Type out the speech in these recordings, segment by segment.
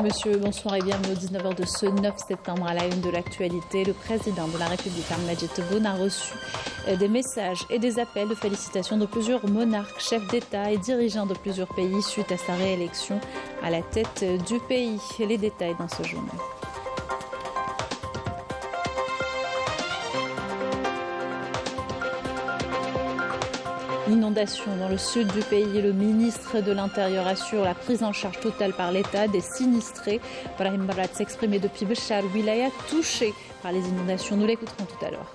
Monsieur, bonsoir et bienvenue au 19h de ce 9 septembre à la une de l'actualité. Le président de la République, Ahmed Tebboune, a reçu des messages et des appels de félicitations de plusieurs monarques, chefs d'État et dirigeants de plusieurs pays suite à sa réélection à la tête du pays. Les détails dans ce journal. Inondation dans le sud du pays. Le ministre de l'Intérieur assure la prise en charge totale par l'État des sinistrés. Brahim Barat s'exprimait depuis Béchar, wilaya touchée par les inondations. Nous l'écouterons tout à l'heure.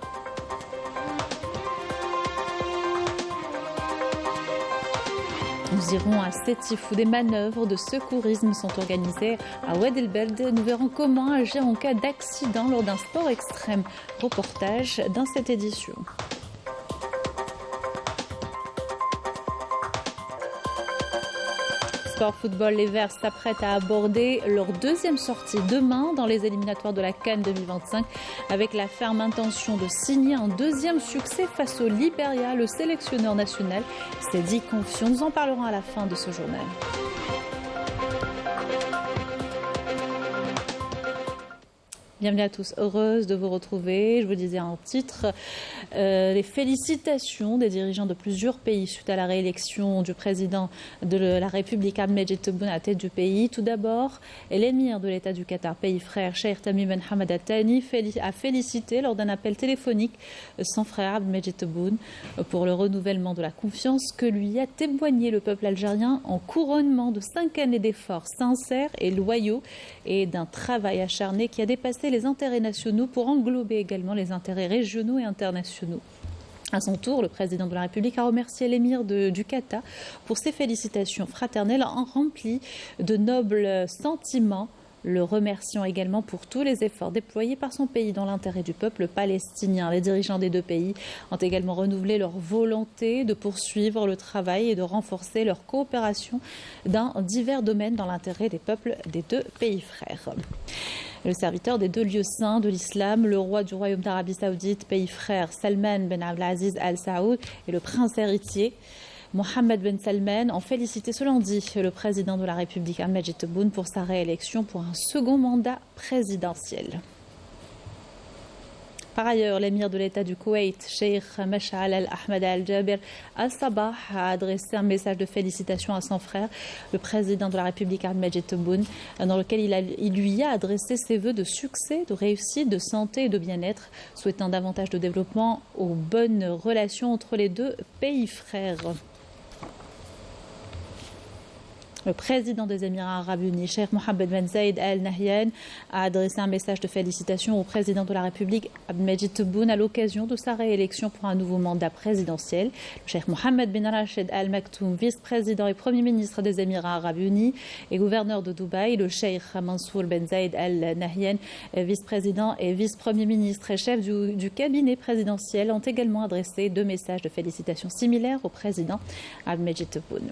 Nous irons à Sétif où des manœuvres de secourisme sont organisées à Oued El Beld. Nous verrons comment agir en cas d'accident lors d'un sport extrême. Reportage dans cette édition. Sport football, les Verts s'apprêtent à aborder leur deuxième sortie demain dans les éliminatoires de la CAN 2025 avec la ferme intention de signer un deuxième succès face au Libéria. Le sélectionneur national s'est dit confiant. Nous en parlerons à la fin de ce journal. Bienvenue à tous, heureuse de vous retrouver. Je vous disais en titre, les félicitations des dirigeants de plusieurs pays suite à la réélection du président de la République, Ahmed Tebboune, à la tête du pays. Tout d'abord, l'émir de l'État du Qatar, pays frère, Cheikh Tamim Ben Hamad Al Thani, a félicité lors d'un appel téléphonique son frère Ahmed Tebboune pour le renouvellement de la confiance que lui a témoigné le peuple algérien en couronnement de 5 années d'efforts sincères et loyaux et d'un travail acharné qui a dépassé les intérêts nationaux pour englober également les intérêts régionaux et internationaux. À son tour, le président de la République a remercié l'émir du Qatar pour ses félicitations fraternelles en rempli de nobles sentiments, le remerciant également pour tous les efforts déployés par son pays dans l'intérêt du peuple palestinien. Les dirigeants des deux pays ont également renouvelé leur volonté de poursuivre le travail et de renforcer leur coopération dans divers domaines dans l'intérêt des peuples des deux pays frères. Le serviteur des deux lieux saints de l'islam, le roi du royaume d'Arabie Saoudite, pays frère Salman Ben Abdelaziz Al Saoud et le prince héritier Mohammed Ben Salman ont félicité ce lundi le président de la République Ahmed Tebboune pour sa réélection pour un second mandat présidentiel. Par ailleurs, l'émir de l'État du Koweït, Cheikh Mash'al Al-Ahmad Al-Jaber Al-Sabah, a adressé un message de félicitations à son frère, le président de la République Ahmed Tebboune, dans lequel il lui a adressé ses vœux de succès, de réussite, de santé et de bien-être, souhaitant davantage de développement aux bonnes relations entre les deux pays frères. Le président des Émirats arabes unis, Cheikh Mohammed Ben Zayed Al Nahyan, a adressé un message de félicitations au président de la République, Ahmed Tebboune, à l'occasion de sa réélection pour un nouveau mandat présidentiel. Le Cheikh Mohammed Ben Rachid Al Maktoum, vice-président et premier ministre des Émirats arabes unis et gouverneur de Dubaï, le Cheikh Mansour Ben Zayed Al Nahyan, vice-président et vice-premier ministre et chef du cabinet présidentiel, ont également adressé deux messages de félicitations similaires au président Ahmed Tebboune.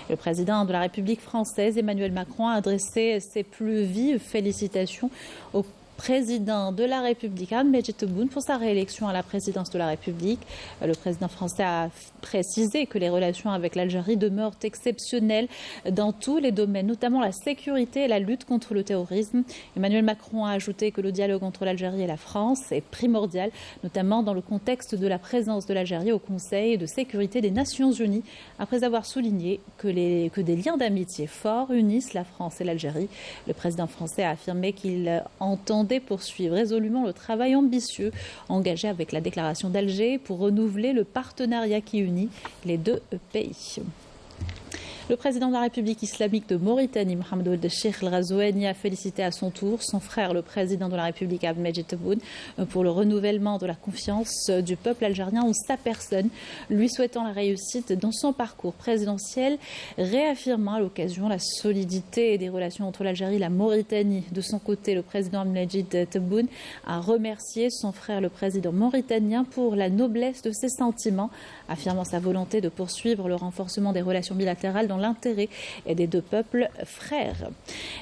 Le président de la République française, Emmanuel Macron, a adressé ses plus vives félicitations au président de la République, Ahmed Tebboune, pour sa réélection à la présidence de la République. Le président français a précisé que les relations avec l'Algérie demeurent exceptionnelles dans tous les domaines, notamment la sécurité et la lutte contre le terrorisme. Emmanuel Macron a ajouté que le dialogue entre l'Algérie et la France est primordial, notamment dans le contexte de la présence de l'Algérie au Conseil de sécurité des Nations Unies, après avoir souligné que des liens d'amitié forts unissent la France et l'Algérie. Le président français a affirmé qu'il entendait poursuivre résolument le travail ambitieux engagé avec la déclaration d'Alger pour renouveler le partenariat qui unit les deux pays. Le président de la République islamique de Mauritanie, Mohamed Ould Cheikh El Ghazouani, a félicité à son tour son frère, le président de la République Ahmed Tebboune, pour le renouvellement de la confiance du peuple algérien en sa personne, lui souhaitant la réussite dans son parcours présidentiel, réaffirmant à l'occasion la solidité des relations entre l'Algérie et la Mauritanie. De son côté, le président Ahmed Tebboune a remercié son frère, le président mauritanien, pour la noblesse de ses sentiments, affirmant sa volonté de poursuivre le renforcement des relations bilatérales dans l'intérêt des deux peuples frères.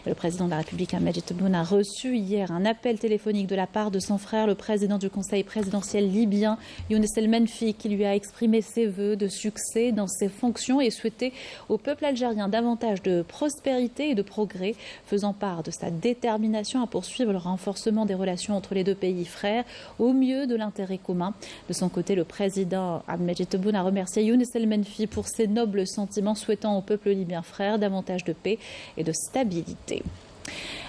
Le président de la République, Majid Tebboune, a reçu hier un appel téléphonique de la part de son frère, le président du Conseil présidentiel libyen, Younes El Menfi, qui lui a exprimé ses vœux de succès dans ses fonctions et souhaité au peuple algérien davantage de prospérité et de progrès, faisant part de sa détermination à poursuivre le renforcement des relations entre les deux pays frères au mieux de l'intérêt commun. De son côté, le président Majid Tebboune a remercié Younes El Menfi pour ses nobles sentiments, souhaitant au peuple libyen frère davantage de paix et de stabilité.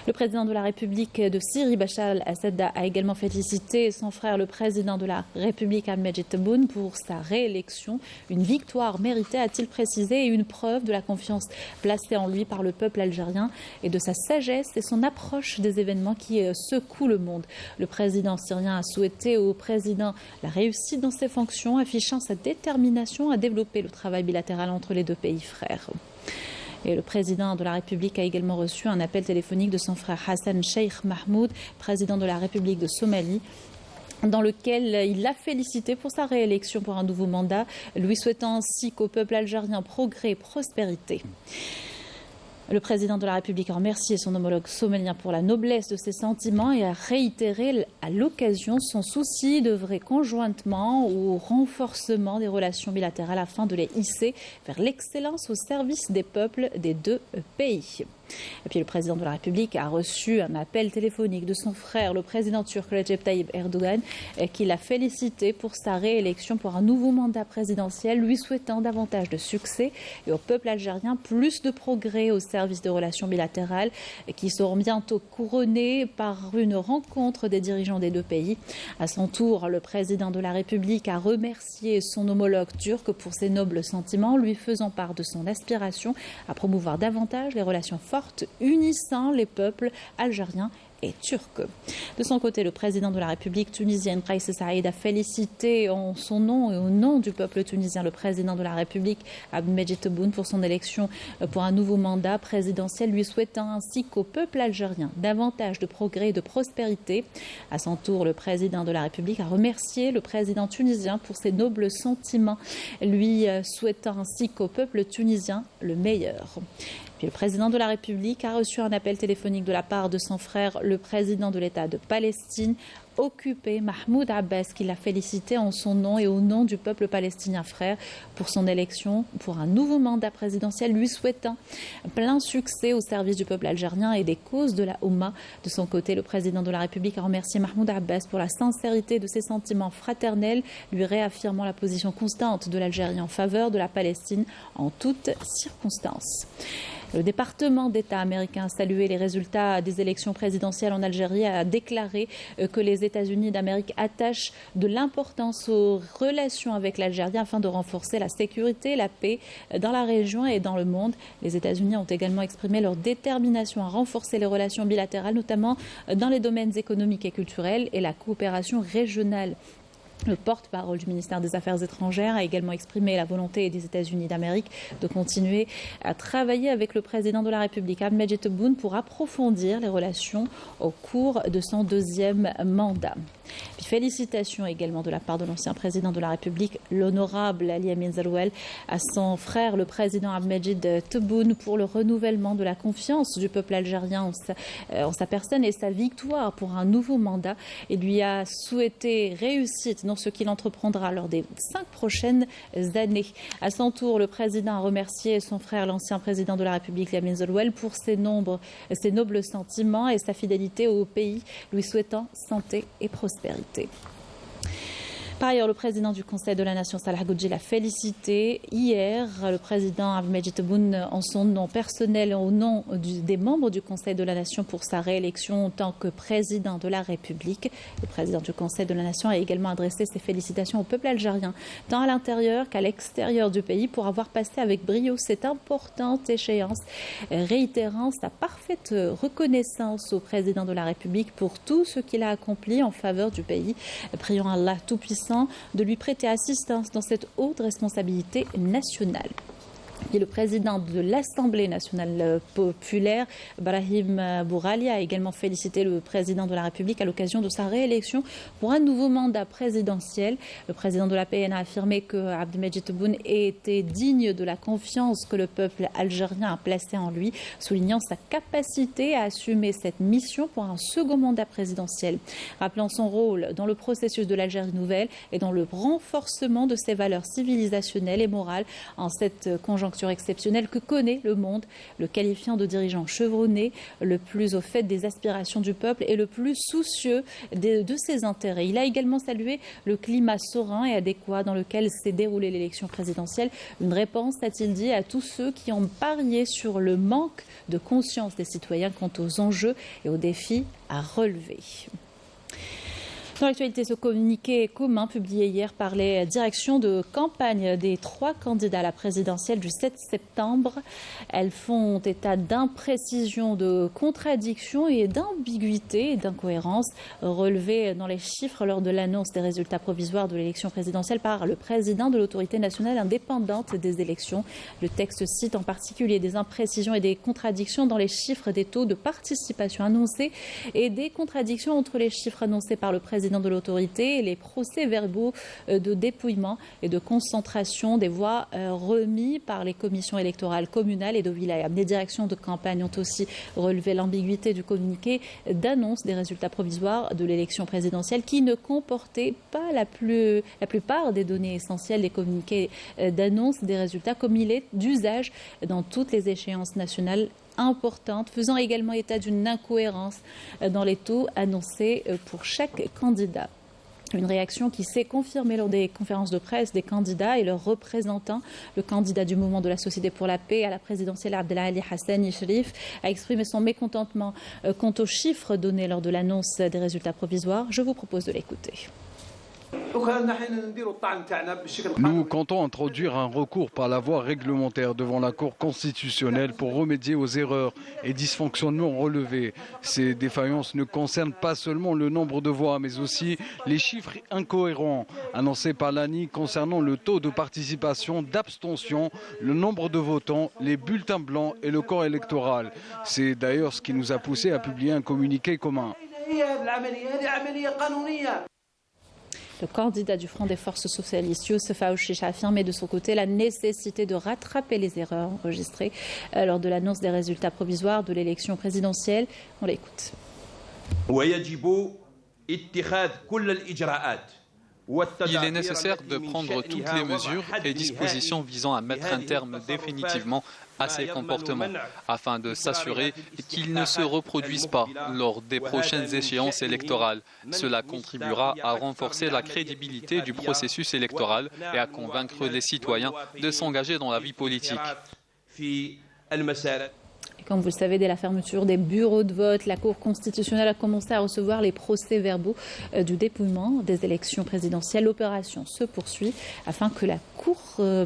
Le président de la République de Syrie, Bachar al-Assad, a également félicité son frère, le président de la République, Majid Tebboune, pour sa réélection. Une victoire méritée, a-t-il précisé, et une preuve de la confiance placée en lui par le peuple algérien et de sa sagesse et son approche des événements qui secouent le monde. Le président syrien a souhaité au président la réussite dans ses fonctions, affichant sa détermination à développer le travail bilatéral entre les deux pays frères. Et le président de la République a également reçu un appel téléphonique de son frère Hassan Sheikh Mahmoud, président de la République de Somalie, dans lequel il l'a félicité pour sa réélection pour un nouveau mandat, lui souhaitant ainsi qu'au peuple algérien progrès et prospérité. Le président de la République a remercié son homologue somalien pour la noblesse de ses sentiments et a réitéré à l'occasion son souci d'œuvrer conjointement au renforcement des relations bilatérales afin de les hisser vers l'excellence au service des peuples des deux pays. Et puis le président de la République a reçu un appel téléphonique de son frère, le président turc Recep Tayyip Erdogan, qui l'a félicité pour sa réélection pour un nouveau mandat présidentiel, lui souhaitant davantage de succès et au peuple algérien plus de progrès au service de relations bilatérales qui seront bientôt couronnées par une rencontre des dirigeants des deux pays. À son tour, le président de la République a remercié son homologue turc pour ses nobles sentiments, lui faisant part de son aspiration à promouvoir davantage les relations fortes unissant les peuples algériens et turcs. De son côté, le président de la République tunisienne, Kais Saïed, a félicité en son nom et au nom du peuple tunisien le président de la République, Majid Tebboune, pour son élection pour un nouveau mandat présidentiel, lui souhaitant ainsi qu'au peuple algérien davantage de progrès et de prospérité. À son tour, le président de la République a remercié le président tunisien pour ses nobles sentiments, lui souhaitant ainsi qu'au peuple tunisien le meilleur. Puis le président de la République a reçu un appel téléphonique de la part de son frère, le président de l'État de Palestine, occupé, Mahmoud Abbas, qui l'a félicité en son nom et au nom du peuple palestinien frère pour son élection pour un nouveau mandat présidentiel, lui souhaitant plein succès au service du peuple algérien et des causes de la Oumma. De son côté, le président de la République a remercié Mahmoud Abbas pour la sincérité de ses sentiments fraternels, lui réaffirmant la position constante de l'Algérie en faveur de la Palestine en toutes circonstances. Le département d'État américain a salué les résultats des élections présidentielles en Algérie et a déclaré que les États-Unis d'Amérique attachent de l'importance aux relations avec l'Algérie afin de renforcer la sécurité et la paix dans la région et dans le monde. Les États-Unis ont également exprimé leur détermination à renforcer les relations bilatérales, notamment dans les domaines économiques et culturels et la coopération régionale. Le porte-parole du ministère des Affaires étrangères a également exprimé la volonté des États-Unis d'Amérique de continuer à travailler avec le président de la République, Majid Tebboune, pour approfondir les relations au cours de son deuxième mandat. Puis félicitations également de la part de l'ancien président de la République, l'honorable Ali Amin Zerouel, à son frère, le président Majid Tebboune, pour le renouvellement de la confiance du peuple algérien en sa personne et sa victoire pour un nouveau mandat. Il lui a souhaité réussite dans ce qu'il entreprendra lors des 5 prochaines années. À son tour, le président a remercié son frère, l'ancien président de la République, Amin Zerouel, pour ses nobles sentiments et sa fidélité au pays, lui souhaitant santé et prospérité. Par ailleurs, le président du Conseil de la Nation, Salah Goudji, l'a félicité hier. Le président Majid Tebboune, en son nom personnel et au nom des membres du Conseil de la Nation pour sa réélection en tant que président de la République. Le président du Conseil de la Nation a également adressé ses félicitations au peuple algérien, tant à l'intérieur qu'à l'extérieur du pays, pour avoir passé avec brio cette importante échéance, réitérant sa parfaite reconnaissance au président de la République pour tout ce qu'il a accompli en faveur du pays. Prions Allah Tout-Puissant de lui prêter assistance dans cette haute responsabilité nationale. Et le président de l'Assemblée nationale populaire, Brahim Bourali, a également félicité le président de la République à l'occasion de sa réélection pour un nouveau mandat présidentiel. Le président de l'APN a affirmé que Abdelmajid Tebboune était digne de la confiance que le peuple algérien a placée en lui, soulignant sa capacité à assumer cette mission pour un second mandat présidentiel. Rappelant son rôle dans le processus de l'Algérie nouvelle et dans le renforcement de ses valeurs civilisationnelles et morales en cette conjoncture exceptionnelle que connaît le monde, le qualifiant de dirigeant chevronné, le plus au fait des aspirations du peuple et le plus soucieux de ses intérêts. Il a également salué le climat serein et adéquat dans lequel s'est déroulée l'élection présidentielle. Une réponse, a-t-il dit, à tous ceux qui ont parié sur le manque de conscience des citoyens quant aux enjeux et aux défis à relever. Dans l'actualité, ce communiqué commun publié hier par les directions de campagne des 3 candidats à la présidentielle du 7 septembre, elles font état d'imprécisions, de contradictions et d'ambiguïtés et d'incohérences relevées dans les chiffres lors de l'annonce des résultats provisoires de l'élection présidentielle par le président de l'autorité nationale indépendante des élections. Le texte cite en particulier des imprécisions et des contradictions dans les chiffres des taux de participation annoncés et des contradictions entre les chiffres annoncés par le président de l'autorité et les procès-verbaux de dépouillement et de concentration des voix remis par les commissions électorales communales et de wilaya. Les directions de campagne ont aussi relevé l'ambiguïté du communiqué d'annonce des résultats provisoires de l'élection présidentielle qui ne comportait pas la plupart des données essentielles des communiqués d'annonce des résultats comme il est d'usage dans toutes les échéances nationales importante, faisant également état d'une incohérence dans les taux annoncés pour chaque candidat. Une réaction qui s'est confirmée lors des conférences de presse des candidats et leurs représentants. Le candidat du mouvement de la Société pour la paix à la présidentielle, Abdelali Hassani Cherif, a exprimé son mécontentement quant aux chiffres donnés lors de l'annonce des résultats provisoires. Je vous propose de l'écouter. Nous comptons introduire un recours par la voie réglementaire devant la Cour constitutionnelle pour remédier aux erreurs et dysfonctionnements relevés. Ces défaillances ne concernent pas seulement le nombre de voix, mais aussi les chiffres incohérents annoncés par l'ANI concernant le taux de participation, d'abstention, le nombre de votants, les bulletins blancs et le corps électoral. C'est d'ailleurs ce qui nous a poussé à publier un communiqué commun. Le candidat du Front des forces socialistes, Youssef Aouchiche, a affirmé de son côté la nécessité de rattraper les erreurs enregistrées lors de l'annonce des résultats provisoires de l'élection présidentielle. On l'écoute. Il est nécessaire de prendre toutes les mesures et dispositions visant à mettre un terme définitivement à ces comportements, afin de s'assurer qu'ils ne se reproduisent pas lors des prochaines échéances électorales. Cela contribuera à renforcer la crédibilité du processus électoral et à convaincre les citoyens de s'engager dans la vie politique. Comme vous le savez, dès la fermeture des bureaux de vote, la Cour constitutionnelle a commencé à recevoir les procès-verbaux du dépouillement des élections présidentielles. L'opération se poursuit afin que la Cour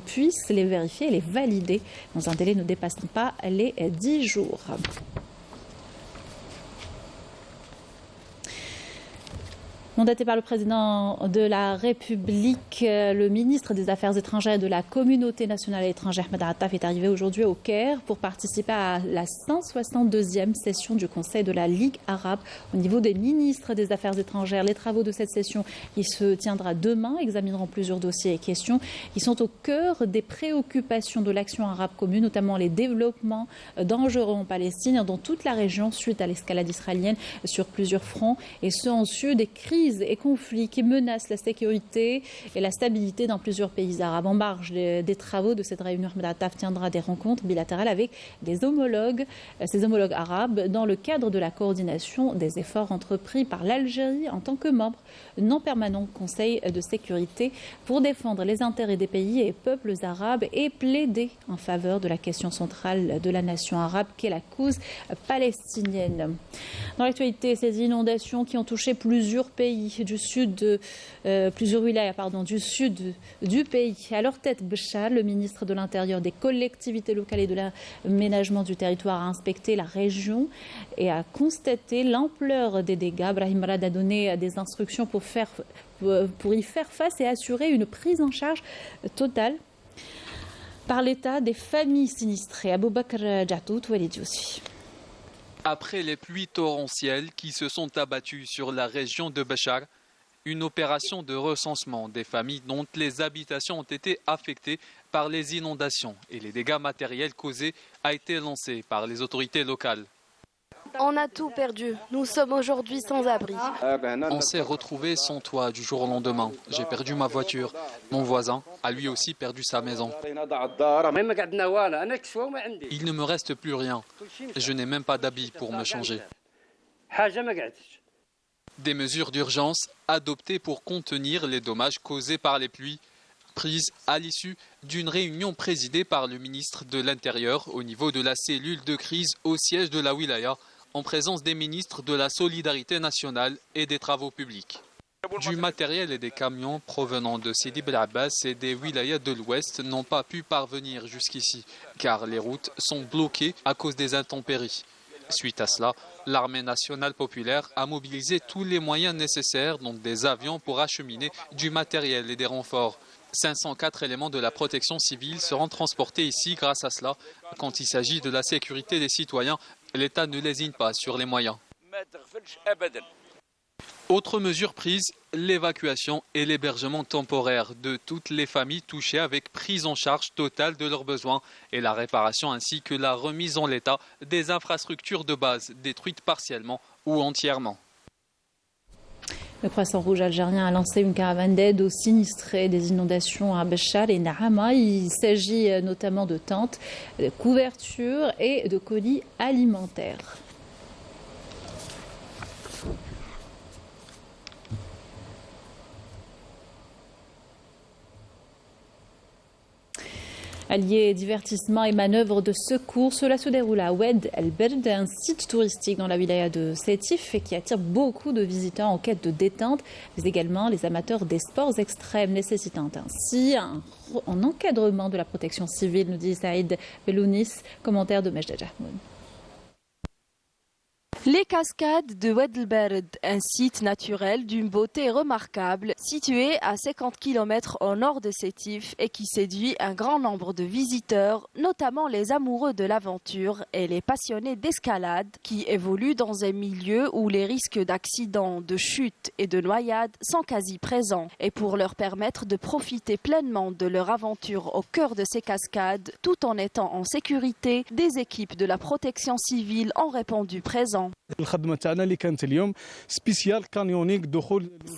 puisse les vérifier et les valider dans un délai ne dépassant pas les 10 jours. Mandaté par le président de la République, le ministre des Affaires étrangères et de la communauté nationale et étrangère, Ahmed Attaf, est arrivé aujourd'hui au Caire pour participer à la 162e session du Conseil de la Ligue arabe au niveau des ministres des Affaires étrangères. Les travaux de cette session, qui se tiendra demain, examineront plusieurs dossiers et questions qui sont au cœur des préoccupations de l'action arabe commune, notamment les développements dangereux en Palestine et dans toute la région suite à l'escalade israélienne sur plusieurs fronts, et ce en sus des crises et conflits qui menacent la sécurité et la stabilité dans plusieurs pays arabes. En marge des travaux de cette réunion, Ahmed Attaf tiendra des rencontres bilatérales avec ses homologues arabes dans le cadre de la coordination des efforts entrepris par l'Algérie en tant que membre non permanent au Conseil de sécurité pour défendre les intérêts des pays et peuples arabes et plaider en faveur de la question centrale de la nation arabe qu'est la cause palestinienne. Dans l'actualité, ces inondations qui ont touché plusieurs pays du sud, plusieurs wilayas du sud du pays. À leur tête, Béchar, le ministre de l'Intérieur, des collectivités locales et de l'aménagement du territoire, a inspecté la région et a constaté l'ampleur des dégâts. Brahim Rad a donné des instructions pour y faire face et assurer une prise en charge totale. par l'état des familles sinistrées. Aboubakr Djatout, Walid Yousfi. Après les pluies torrentielles qui se sont abattues sur la région de Béchar, une opération de recensement des familles dont les habitations ont été affectées par les inondations et les dégâts matériels causés a été lancée par les autorités locales. On a tout perdu. Nous sommes aujourd'hui sans abri. On s'est retrouvé sans toit du jour au lendemain. J'ai perdu ma voiture. Mon voisin a lui aussi perdu sa maison. Il ne me reste plus rien. Je n'ai même pas d'habits pour me changer. Des mesures d'urgence adoptées pour contenir les dommages causés par les pluies, prises à l'issue d'une réunion présidée par le ministre de l'Intérieur au niveau de la cellule de crise au siège de la wilaya, en présence des ministres de la Solidarité nationale et des Travaux publics. Du matériel et des camions provenant de Sidi Bel Abbas et des wilayas de l'Ouest n'ont pas pu parvenir jusqu'ici, car les routes sont bloquées à cause des intempéries. Suite à cela, l'armée nationale populaire a mobilisé tous les moyens nécessaires, donc des avions pour acheminer du matériel et des renforts. 504 éléments de la protection civile seront transportés ici grâce à cela. Quand il s'agit de la sécurité des citoyens, l'État ne lésine pas sur les moyens. Autre mesure prise, l'évacuation et l'hébergement temporaire de toutes les familles touchées avec prise en charge totale de leurs besoins et la réparation ainsi que la remise en l'état des infrastructures de base détruites partiellement ou entièrement. Le Croissant Rouge algérien a lancé une caravane d'aide aux sinistrés des inondations à Béchar et Nahama. Il s'agit notamment de tentes, de couvertures et de colis alimentaires. Alliés divertissement et manœuvres de secours, cela se déroule à Oued El Berd, un site touristique dans la wilaya de Sétif et qui attire beaucoup de visiteurs en quête de détente, mais également les amateurs des sports extrêmes nécessitant ainsi un encadrement de la protection civile, nous dit Saïd Belounis, commentaire de Mejda Jahmoun. Les cascades de Oued El Berd, un site naturel d'une beauté remarquable, situé à 50 km au nord de Sétif et qui séduit un grand nombre de visiteurs, notamment les amoureux de l'aventure et les passionnés d'escalade qui évoluent dans un milieu où les risques d'accidents, de chutes et de noyades sont quasi présents. Et pour leur permettre de profiter pleinement de leur aventure au cœur de ces cascades, tout en étant en sécurité, des équipes de la protection civile ont répondu présent.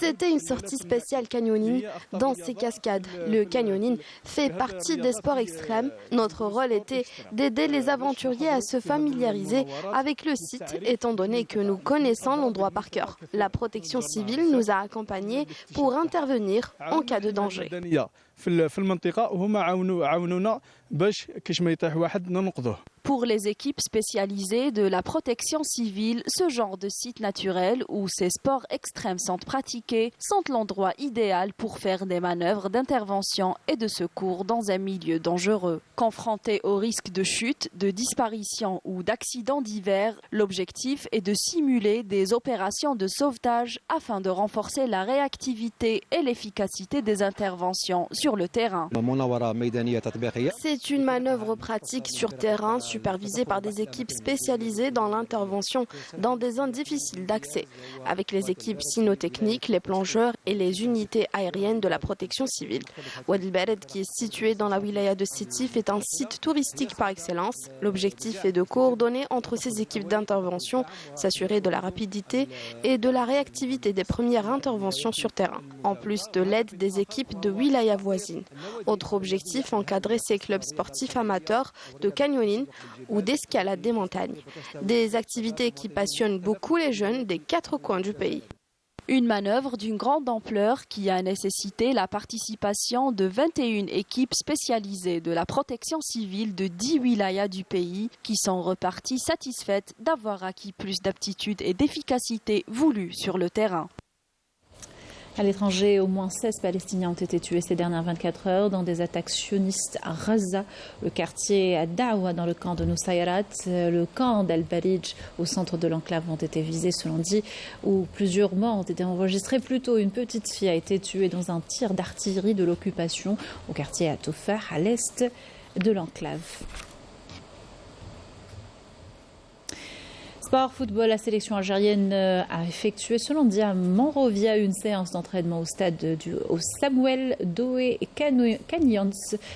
C'était une sortie spéciale canyoning dans ces cascades. Le canyoning fait partie des sports extrêmes. Notre rôle était d'aider les aventuriers à se familiariser avec le site, étant donné que nous connaissons l'endroit par cœur. La protection civile nous a accompagnés pour intervenir en cas de danger. Pour les équipes spécialisées de la protection civile, ce genre de site naturel où ces sports extrêmes sont pratiqués sont l'endroit idéal pour faire des manœuvres d'intervention et de secours dans un milieu dangereux. Confrontés au risque de chute, de disparition ou d'accidents divers, l'objectif est de simuler des opérations de sauvetage afin de renforcer la réactivité et l'efficacité des interventions sur le terrain. C'est une manœuvre pratique sur terrain supervisée par des équipes spécialisées dans l'intervention dans des zones difficiles d'accès, avec les équipes cynotechniques, les plongeurs et les unités aériennes de la protection civile. Oued El Berd, qui est situé dans la wilaya de Sétif, est un site touristique par excellence. L'objectif est de coordonner entre ces équipes d'intervention, s'assurer de la rapidité et de la réactivité des premières interventions sur terrain, en plus de l'aide des équipes de wilaya voisines. Autre objectif, encadrer ces clubs sportifs amateurs de canyoning ou d'escalade des montagnes. Des activités qui passionnent beaucoup les jeunes des 4 coins du pays. Une manœuvre d'une grande ampleur qui a nécessité la participation de 21 équipes spécialisées de la protection civile de 10 wilayas du pays qui sont reparties satisfaites d'avoir acquis plus d'aptitude et d'efficacité voulues sur le terrain. À l'étranger, au moins 16 Palestiniens ont été tués ces dernières 24 heures dans des attaques sionistes à Gaza, le quartier à Dawa dans le camp de Nusayrat, le camp d'Al-Barij au centre de l'enclave ont été visés ce lundi, où plusieurs morts ont été enregistrés. Plus tôt, une petite fille a été tuée dans un tir d'artillerie de l'occupation au quartier à Tofah, à l'est de l'enclave. Sport, football, la sélection algérienne a effectué ce lundi à Monrovia une séance d'entraînement au stade au Samuel Doe Canyons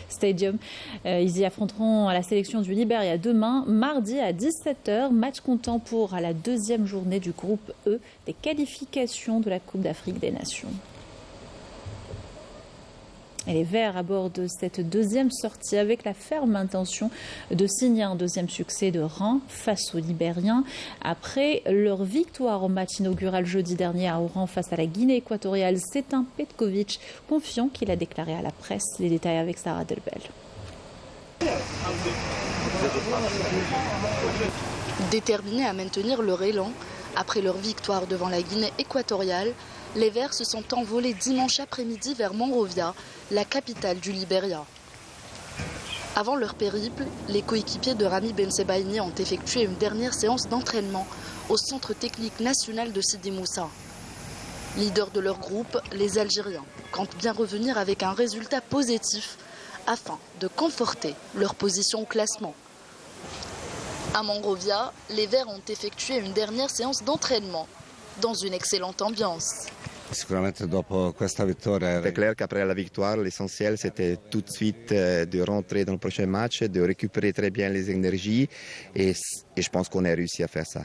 Stadium. Ils y affronteront la sélection du Libéria demain, mardi à 17h. Match comptant pour la deuxième journée du groupe E des qualifications de la Coupe d'Afrique des Nations. Et les Verts abordent cette deuxième sortie avec la ferme intention de signer un deuxième succès de rang face aux Libériens. Après leur victoire au match inaugural jeudi dernier à Oran face à la Guinée équatoriale, c'est un Petkovic confiant qu'il a déclaré à la presse. Les détails avec Sarah Delbel. Déterminés à maintenir leur élan, après leur victoire devant la Guinée équatoriale, les Verts se sont envolés dimanche après-midi vers Monrovia, la capitale du Libéria. Avant leur périple, les coéquipiers de Rami Bensebaini ont effectué une dernière séance d'entraînement au Centre technique national de Sidi Moussa. Leaders de leur groupe, les Algériens comptent bien revenir avec un résultat positif afin de conforter leur position au classement. À Monrovia, les Verts ont effectué une dernière séance d'entraînement dans une excellente ambiance. C'est clair qu'après la victoire, l'essentiel c'était tout de suite de rentrer dans le prochain match, de récupérer très bien les énergies et je pense qu'on a réussi à faire ça.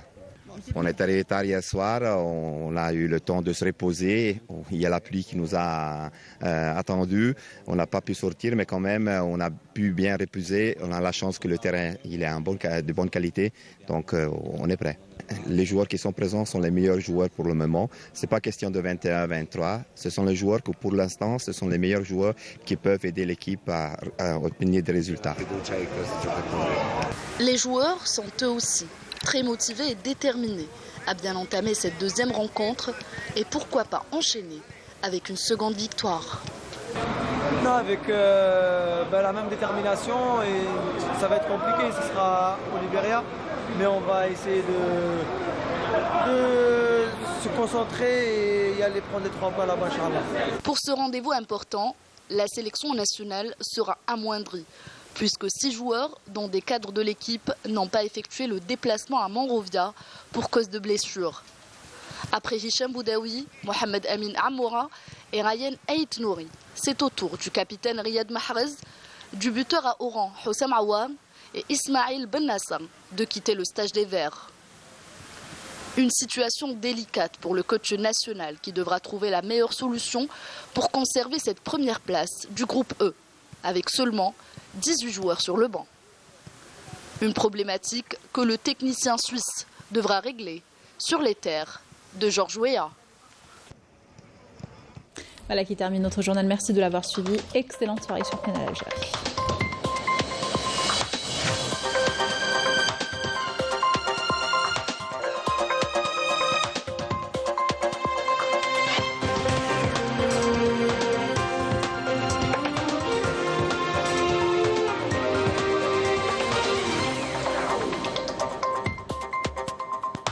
On est arrivé tard hier soir, on a eu le temps de se reposer, il y a la pluie qui nous a attendus, on n'a pas pu sortir mais quand même on a pu bien reposer, on a la chance que le terrain il est de bonne qualité, donc on est prêt. Les joueurs qui sont présents sont les meilleurs joueurs pour le moment, ce n'est pas question de 21-23, ce sont les joueurs que pour l'instant ce sont les meilleurs joueurs qui peuvent aider l'équipe à obtenir des résultats. Les joueurs sont eux aussi très motivés et déterminés à bien entamer cette deuxième rencontre et pourquoi pas enchaîner avec une seconde victoire. Non, avec la même détermination et ça va être compliqué, ce sera au Libéria, mais on va essayer de se concentrer et y aller prendre les 3 points là-bas, Inch'Allah. Pour ce rendez-vous important, la sélection nationale sera amoindrie, puisque 6 joueurs, dont des cadres de l'équipe, n'ont pas effectué le déplacement à Monrovia pour cause de blessures. Après Hicham Boudaoui, Mohamed Amin Amoura et Ryan Ait Nouri, c'est au tour du capitaine Riyad Mahrez, du buteur à Oran Houssam Awam et Ismail Ben Nassam de quitter le stage des Verts. Une situation délicate pour le coach national qui devra trouver la meilleure solution pour conserver cette première place du groupe E, avec seulement 18 joueurs sur le banc. Une problématique que le technicien suisse devra régler sur les terres de Georges Weah. Voilà qui termine notre journal. Merci de l'avoir suivi. Excellente soirée sur Canal Algérie.